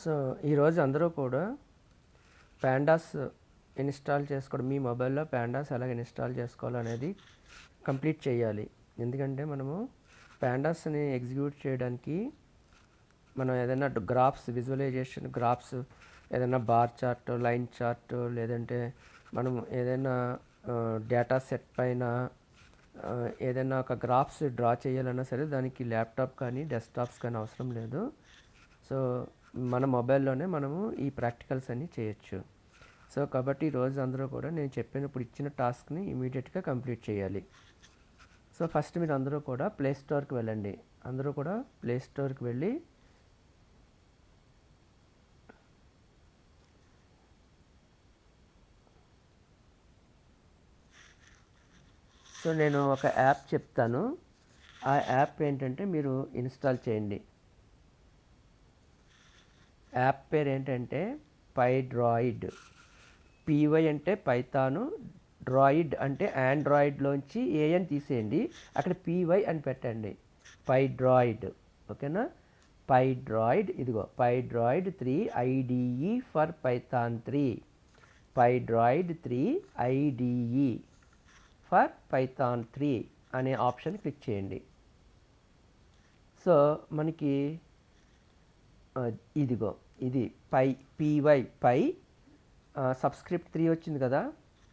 So ఈరోజు అందరూ కూడా ప్యాండాస్ ఇన్స్టాల్ చేసుకోవడం, మీ మొబైల్లో ప్యాండాస్ ఎలా ఇన్స్టాల్ చేసుకోవాలనేది కంప్లీట్ చేయాలి. ఎందుకంటే మనము ప్యాండాస్ని ఎగ్జిక్యూట్ చేయడానికి మనం ఏదైనా గ్రాఫ్స్, విజువలైజేషన్ గ్రాఫ్స్, ఏదైనా బార్ చార్ట్, లైన్ చార్ట్, లేదంటే మనం ఏదైనా డేటా సెట్ పైన ఏదైనా ఒక గ్రాఫ్స్ డ్రా చేయాలన్నా సరే దానికి ల్యాప్టాప్ కానీ డెస్క్టాప్స్ కానీ అవసరం లేదు. సో మన మొబైల్లోనే మనము ఈ ప్రాక్టికల్స్ అన్నీ చేయొచ్చు. సో కాబట్టి ఈరోజు అందరూ కూడా నేను చెప్పినప్పుడు ఇచ్చిన టాస్క్ని ఇమీడియట్గా కంప్లీట్ చేయాలి. సో ఫస్ట్ మీరు అందరూ కూడా ప్లే స్టోర్కి వెళ్ళండి. అందరూ కూడా ప్లే స్టోర్కి వెళ్ళి సో నేను ఒక యాప్ చెప్తాను. ఆ యాప్ ఏంటంటే మీరు ఇన్స్టాల్ చేయండి. యాప్ పేరు ఏంటంటే పైడ్రాయిడ్. పీవై అంటే పైథాను, డ్రాయిడ్ అంటే ఆండ్రాయిడ్లోంచి ఏఎన్ తీసేయండి, అక్కడ పీవై అని పెట్టండి. పైడ్రాయిడ్. ఓకేనా? పైడ్రాయిడ్. ఇదిగో పైడ్రాయిడ్ 3 IDE for Python 3. పైడ్రాయిడ్ 3 IDE for Python 3 అనే ఆప్షన్ క్లిక్ చేయండి. సో మనకి ఇదిగో ఇది పీవై పై సబ్స్క్రిప్ట్ 3 వచ్చింది కదా,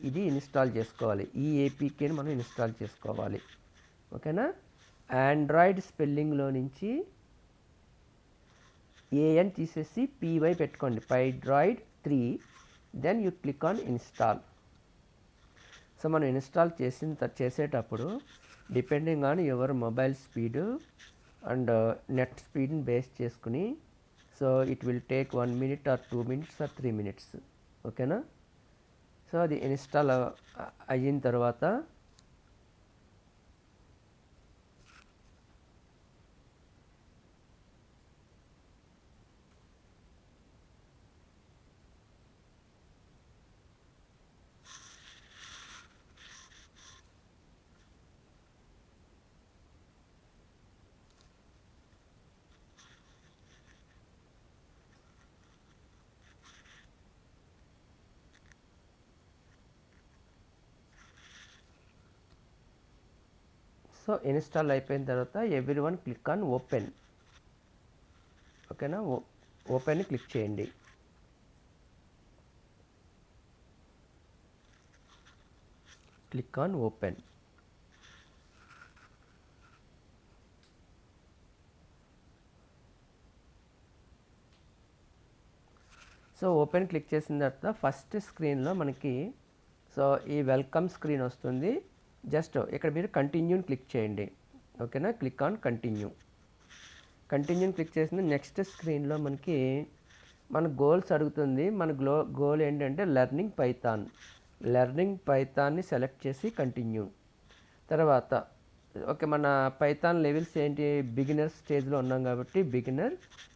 ఇది ఇన్స్టాల్ చేసుకోవాలి. ఈ ఏపీకేని మనం ఇన్స్టాల్ చేసుకోవాలి. ఓకేనా? ఆండ్రాయిడ్ స్పెల్లింగ్లో నుంచి ఏఎన్ తీసేసి పీవై పెట్టుకోండి, Pydroid 3. Then you click on install. So మనం ఇన్స్టాల్ చేసేటప్పుడు depending on your mobile speed and net స్పీడ్ని బేస్ చేసుకుని, so it will take 1 minute or 2 minutes or 3 minutes. ఓకేనా? సో అది ఇన్స్టాల్ అయిన తర్వాత సో ఇన్స్టాల్ అయిపోయిన తర్వాత ఎవ్రీవన్ క్లిక్ ఆన్ ఓపెన్. ఓకేనా? ఓపెన్ని క్లిక్ చేయండి. Click on open. So open click చేసిన తర్వాత ఫస్ట్ స్క్రీన్లో మనకి సో ఈ వెల్కమ్ స్క్రీన్ వస్తుంది. జస్ట్ ఇక్కడ మీరు కంటిన్యూని క్లిక్ చేయండి. ఓకేనా? Click on continue. కంటిన్యూని క్లిక్ చేసిన నెక్స్ట్ స్క్రీన్లో మనకి మన గోల్స్ అడుగుతుంది. మన గోల్ ఏంటంటే లెర్నింగ్ పైథాన్. లెర్నింగ్ పైథాన్ని సెలెక్ట్ చేసి కంటిన్యూ. తర్వాత ఓకే, మన పైథాన్ లెవెల్స్ ఏంటి, బిగినర్ స్టేజ్లో ఉన్నాం కాబట్టి బిగినర్,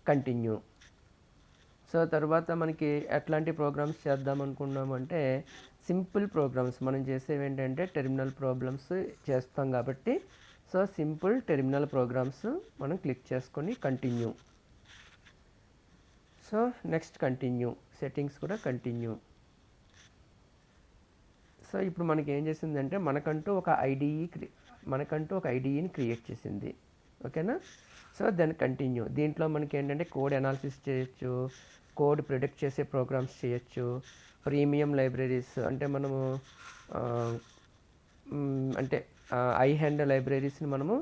కంటిన్యూ. సో తర్వాత మనకి ఎట్లాంటి ప్రోగ్రామ్స్ చేద్దాం అనుకున్నామంటే సింపుల్ ప్రోగ్రామ్స్. మనం చేసేవి ఏంటంటే టెర్మినల్ ప్రోగ్రామ్స్ చేస్తాం కాబట్టి సో సింపుల్ టెర్మినల్ ప్రోగ్రామ్స్ మనం క్లిక్ చేసుకొని continue. So next continue. Settings కూడా కంటిన్యూ. సో ఇప్పుడు మనకి ఏం చేసిందంటే మనకంటూ ఒక ఐడిఈని క్రియేట్ చేసింది. ఓకేనా? So then continue. దీంట్లో మనకి ఏంటంటే కోడ్ అనాలిసిస్ చేయొచ్చు, కోడ్ ప్రిడిక్ట్ చేసే ప్రోగ్రామ్స్ చేయొచ్చు, ప్రీమియం లైబ్రరీస్ అంటే మనము అంటే ఐ హ్యాండ్ లైబ్రరీస్ని మనము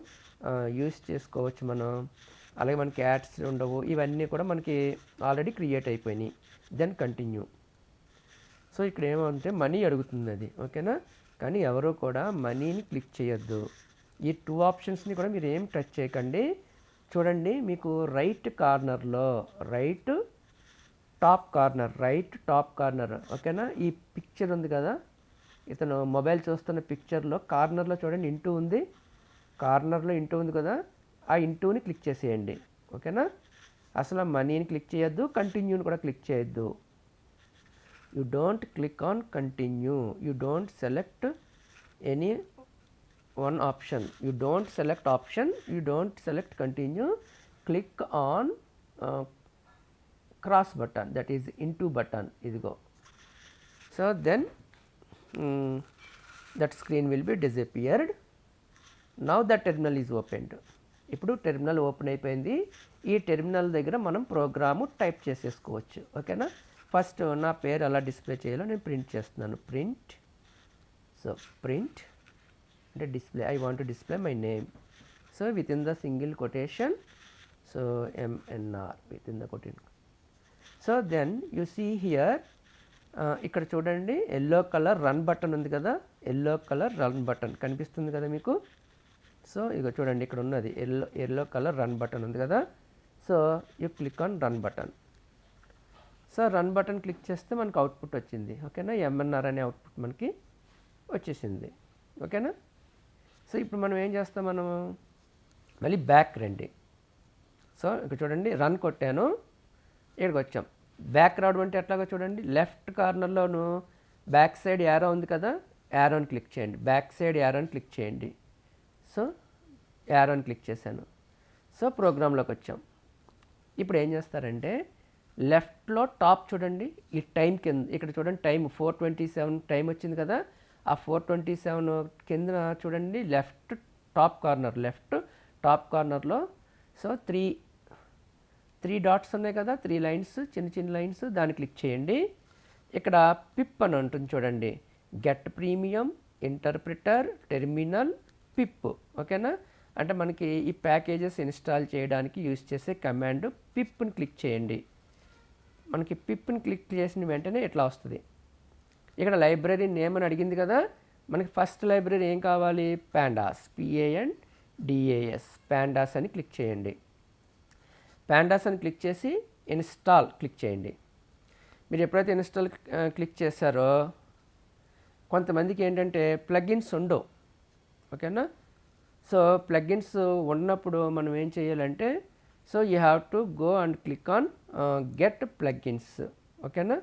యూస్ చేసుకోవచ్చు మనం. అలాగే మనకి యాడ్స్ ఉండవు, ఇవన్నీ కూడా మనకి ఆల్రెడీ క్రియేట్ అయిపోయినాయి. Then continue. సో ఇక్కడ ఏమంటే మనీ అడుగుతుంది అది. ఓకేనా? కానీ ఎవరు కూడా మనీని క్లిక్ చేయొద్దు. ఈ 2 ఆప్షన్స్ని కూడా మీరు ఏం టచ్ చేయకండి. చూడండి, మీకు రైట్ టాప్ కార్నర్ ఓకేనా, ఈ పిక్చర్ ఉంది కదా, ఇతను మొబైల్ చూస్తున్న పిక్చర్లో కార్నర్లో చూడండి ఇంటూ ఉంది. కార్నర్లో ఇంటూ ఉంది కదా, ఆ ఇంటూని క్లిక్ చేసేయండి. ఓకేనా? అసలు మనీని క్లిక్ చేయొద్దు, కంటిన్యూని కూడా క్లిక్ చేయొద్దు. You don't click on continue. You don't select any one option. You don't select option, you don't select continue, click on cross button, that is into button, idigo. So then that screen will be disappeared. Now the terminal is opened. ఇప్పుడు terminal open అయిపోయింది. ఈ terminal దగ్గర మనం programme type చేసేసుకోవచ్చు. ఓకేనా. First నా పేరు ఎలా డిస్ప్లే చేయాలో నేను ప్రింట్ చేస్తున్నాను. ప్రింట్, సో ప్రింట్ అంటే display, I want to display my name. So within the single quotation, so MNR within the quotation. So then you see here, ఇక్కడ చూడండి ఎల్లో కలర్ రన్ బటన్ ఉంది కదా, yellow colour run button కనిపిస్తుంది కదా మీకు. So ఇక చూడండి ఇక్కడ ఉన్నది ఎల్లో కలర్ రన్ బటన్ ఉంది కదా. So you click on run button. So run button click చేస్తే మనకు అవుట్పుట్ వచ్చింది. ఓకేనా. MNR అనే అవుట్పుట్ మనకి వచ్చేసింది. ఓకేనా. సో ఇప్పుడు మనం ఏం చేస్తాం, మనము మళ్ళీ బ్యాక్ రండి. సో ఇక్కడ చూడండి రన్ కొట్టాను, ఇక్కడికి వచ్చాం. బ్యాక్ రావడం అంటే ఎట్లాగో చూడండి, లెఫ్ట్ కార్నర్లోను బ్యాక్ సైడ్ యారో ఉంది కదా, యారోని క్లిక్ చేయండి. బ్యాక్ సైడ్ యారోని క్లిక్ చేయండి. సో యారోని క్లిక్ చేశాను. సో ప్రోగ్రాంలోకి వచ్చాం. ఇప్పుడు ఏం చేస్తారంటే లెఫ్ట్లో టాప్ చూడండి, ఈ టైం కింద ఇక్కడ చూడండి టైం 4:27 టైం వచ్చింది కదా. ఆ 4:27 కింద చూడండి లెఫ్ట్ టాప్ కార్నర్లో సో త్రీ డాట్స్ ఉన్నాయి కదా, 3 లైన్స్, చిన్న చిన్న లైన్స్, దాన్ని క్లిక్ చేయండి. ఇక్కడ పిప్ అని ఉంటుంది చూడండి, గెట్ ప్రీమియం, ఇంటర్ప్రిటర్, టెర్మినల్, పిప్. ఓకేనా. అంటే మనకి ఈ ప్యాకేజెస్ ఇన్స్టాల్ చేయడానికి యూజ్ చేసే కమాండ్ పిప్ని క్లిక్ చేయండి. మనకి పిప్ని క్లిక్ చేసిన వెంటనే ఇట్లా వస్తుంది. ఇక్కడ లైబ్రరీ నేమ్ అని అడిగింది కదా, మనకి ఫస్ట్ లైబ్రరీ ఏం కావాలి, ప్యాండాస్, PANDAS, ప్యాండాస్ అని క్లిక్ చేయండి. ప్యాండాస్ అని క్లిక్ చేసి ఇన్స్టాల్ క్లిక్ చేయండి. మీరు ఎప్పుడైతే ఇన్స్టాల్ క్లిక్ చేశారో కొంతమందికి ఏంటంటే ప్లగిన్స్ ఉండవు. ఓకేనా. సో ప్లగిన్స్ ఉన్నప్పుడు మనం ఏం చేయాలంటే, so you have to go and click on get plugins. ఓకేనా.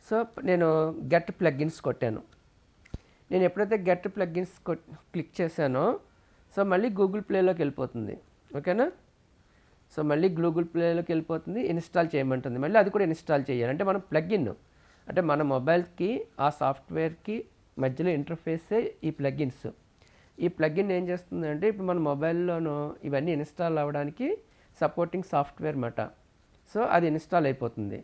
సో నేను గెట్ ప్లగిన్స్ కొట్టాను. నేను ఎప్పుడైతే గెట్ ప్లగిన్స్ క్లిక్ చేశానో సో మళ్ళీ గూగుల్ ప్లేలోకి వెళ్ళిపోతుంది. ఓకేనా. సో మళ్ళీ గూగుల్ ప్లేలోకి వెళ్ళిపోతుంది, ఇన్స్టాల్ చేయమంటుంది. మళ్ళీ అది కూడా ఇన్స్టాల్ చేయాలి. అంటే మనం ప్లగిన్ అంటే మన మొబైల్కి ఆ సాఫ్ట్వేర్కి మధ్యలో ఇంటర్ఫేసే ఈ ప్లగిన్స్. ఈ ప్లగిన్ ఏం చేస్తుందంటే ఇప్పుడు మన మొబైల్లోనూ ఇవన్నీ ఇన్స్టాల్ అవ్వడానికి సపోర్టింగ్ సాఫ్ట్వేర్ మాట. సో అది ఇన్స్టాల్ అయిపోతుంది.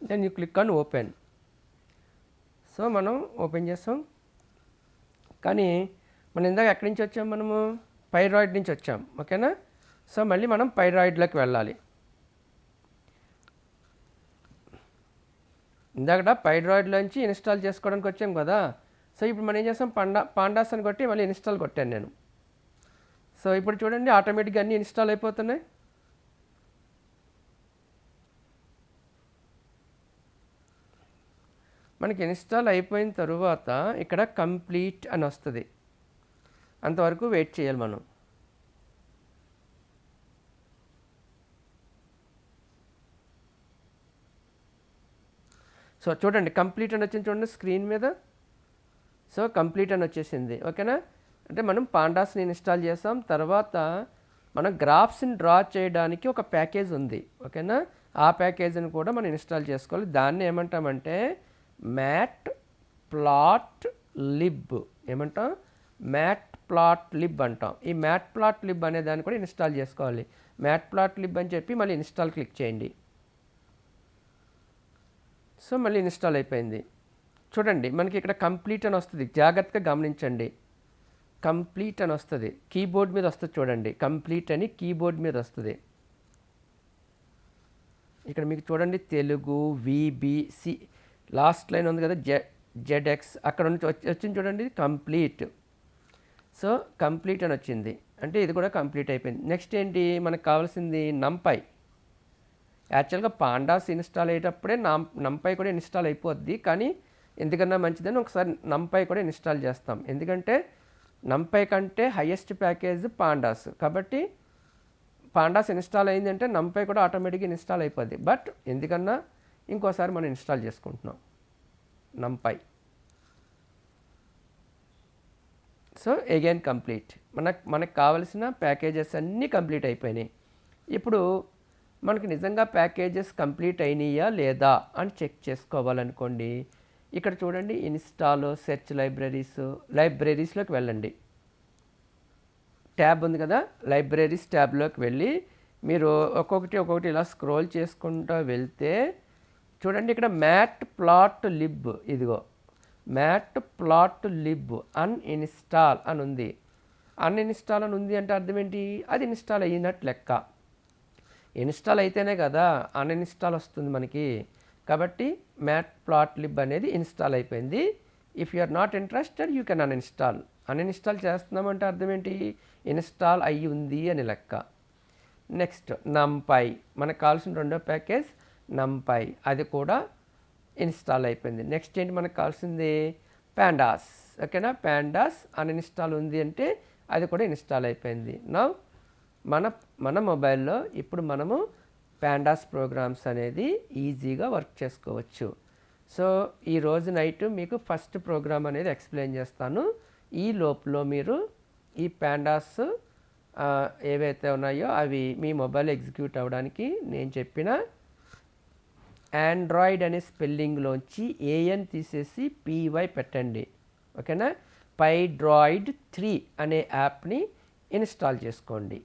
Then you click on open. So మనం ఓపెన్ చేస్తాం. కానీ మనం ఇందాక ఎక్కడి నుంచి వచ్చాం, మనము పైరాయిడ్ నుంచి వచ్చాం. ఓకేనా. సో మళ్ళీ మనం పైరాయిడ్లోకి వెళ్ళాలి. ఇందాక పైరాయిడ్లోంచి ఇన్స్టాల్ చేసుకోవడానికి వచ్చాం కదా. సో ఇప్పుడు మనం ఏం చేస్తాం, పాండాస్ అని కొట్టి మళ్ళీ ఇన్స్టాల్ కొట్టాను నేను. సో ఇప్పుడు చూడండి ఆటోమేటిక్గా అన్నీ ఇన్స్టాల్ అయిపోతున్నాయి. మనకి ఇన్స్టాల్ అయిపోయిన తరువాత ఇక్కడ కంప్లీట్ అని వస్తుంది. అంతవరకు వెయిట్ చేయాలి మనం. సో చూడండి కంప్లీట్ అని వచ్చింది చూడండి స్క్రీన్ మీద. సో కంప్లీట్ అని వచ్చేసింది. ఓకేనా. అంటే మనం పాండాస్ని ఇన్స్టాల్ చేసాం, తర్వాత మనం గ్రాఫ్స్ని డ్రా చేయడానికి ఒక ప్యాకేజ్ ఉంది, ఓకేనా. ఆ ప్యాకేజీని కూడా మనం ఇన్స్టాల్ చేసుకోవాలి. దాన్ని ఏమంటామంటే మ్యాట్ ప్లాట్ లిబ్, ఏమంటాం మ్యాట్ ప్లాట్ లిబ్ అంటాం. ఈ మ్యాట్ ప్లాట్ లిబ్ అనే దాన్ని కూడా ఇన్స్టాల్ చేసుకోవాలి. మ్యాట్ ప్లాట్ లిబ్ అని చెప్పి మళ్ళీ ఇన్స్టాల్ క్లిక్ చేయండి. సో మళ్ళీ ఇన్స్టాల్ అయిపోయింది. చూడండి మనకి ఇక్కడ కంప్లీట్ అని వస్తుంది, జాగ్రత్తగా గమనించండి. కంప్లీట్ అని వస్తుంది, కీబోర్డ్ మీద వస్తుంది చూడండి, కంప్లీట్ అని కీబోర్డ్ మీద వస్తుంది. ఇక్కడ మీకు చూడండి తెలుగు విబిసి లాస్ట్ లైన్ ఉంది కదా, జెడ్ఎక్స్ అక్కడ నుంచి వచ్చింది చూడండి కంప్లీట్. సో కంప్లీట్ అని వచ్చింది అంటే ఇది కూడా కంప్లీట్ అయిపోయింది. నెక్స్ట్ ఏంటి మనకు కావాల్సింది నంపై. యాక్చువల్గా పాండాస్ ఇన్స్టాల్ అయ్యేటప్పుడే నంపై కూడా ఇన్స్టాల్ అయిపోద్ది, కానీ ఎందుకన్నా మంచిదని ఒకసారి నంపై కూడా ఇన్స్టాల్ చేస్తాం. ఎందుకంటే నంపై కంటే హైయెస్ట్ ప్యాకేజ్ పాండాస్, కాబట్టి పాండాస్ ఇన్స్టాల్ అయిందంటే నంపై కూడా ఆటోమేటిక్గా ఇన్స్టాల్ అయిపోద్ది. బట్ ఎందుకన్నా ఇంకోసారి మనం ఇన్స్టాల్ చేసుకుంటున్నాం నంపై. So again complete. మనకు కావలసిన ప్యాకేజెస్ అన్నీ కంప్లీట్ అయిపోయినాయి. ఇప్పుడు మనకి నిజంగా ప్యాకేజెస్ కంప్లీట్ అయినాయా లేదా అని చెక్ చేసుకోవాలనుకోండి, ఇక్కడ చూడండి ఇన్స్టాల్ సెర్చ్ లైబ్రరీస్లోకి వెళ్ళండి. ట్యాబ్ ఉంది కదా, లైబ్రరీస్ ట్యాబ్లోకి వెళ్ళి మీరు ఒక్కొక్కటి ఇలా స్క్రోల్ చేసుకుంటూ వెళ్తే చూడండి ఇక్కడ మ్యాట్ ప్లాట్ లిబ్, ఇదిగో మ్యాట్ ప్లాట్ లిబ్ అన్ఇన్స్టాల్ అని ఉంది. అన్ఇన్స్టాల్ అని ఉంది అంటే అర్థం ఏంటి, అది ఇన్స్టాల్ అయినట్టు లెక్క. ఇన్స్టాల్ అయితేనే కదా అన్ఇన్స్టాల్ వస్తుంది మనకి. కాబట్టి మ్యాట్ ప్లాట్ లిబ్ అనేది ఇన్స్టాల్ అయిపోయింది. If you are not interested you can uninstall. Uninstall చేస్తున్నామంటే అర్థం ఏంటి, ఇన్స్టాల్ అయ్యి ఉంది అని లెక్క. నెక్స్ట్ నంపై, మనకు కావాల్సిన రెండో ప్యాకేజ్ నంపై, అది కూడా ఇన్స్టాల్ అయిపోయింది. నెక్స్ట్ ఏంటి మనకు కావాల్సింది పాండాస్, ఓకేనా. పాండాస్ అన్ఇన్స్టాల్ ఉంది అంటే అది కూడా ఇన్స్టాల్ అయిపోయింది. నౌ మన మొబైల్లో ఇప్పుడు మనము పాండాస్ ప్రోగ్రామ్స్ అనేది ఈజీగా వర్క్ చేసుకోవచ్చు. సో ఈరోజు నైట్ మీకు ఫస్ట్ ప్రోగ్రామ్ అనేది ఎక్స్ప్లెయిన్ చేస్తాను. ఈ లోపల మీరు ఈ పాండాస్ ఏవైతే ఉన్నాయో అవి మీ మొబైల్ ఎగ్జిక్యూట్ అవ్వడానికి నేను చెప్పిన ఆండ్రాయిడ్ అనే స్పెల్లింగ్లోంచి ఏఎన్ తీసేసి పీవై పెట్టండి, ఓకేనా. పైడ్రాయిడ్ 3 అనే యాప్ని ఇన్స్టాల్ చేసుకోండి.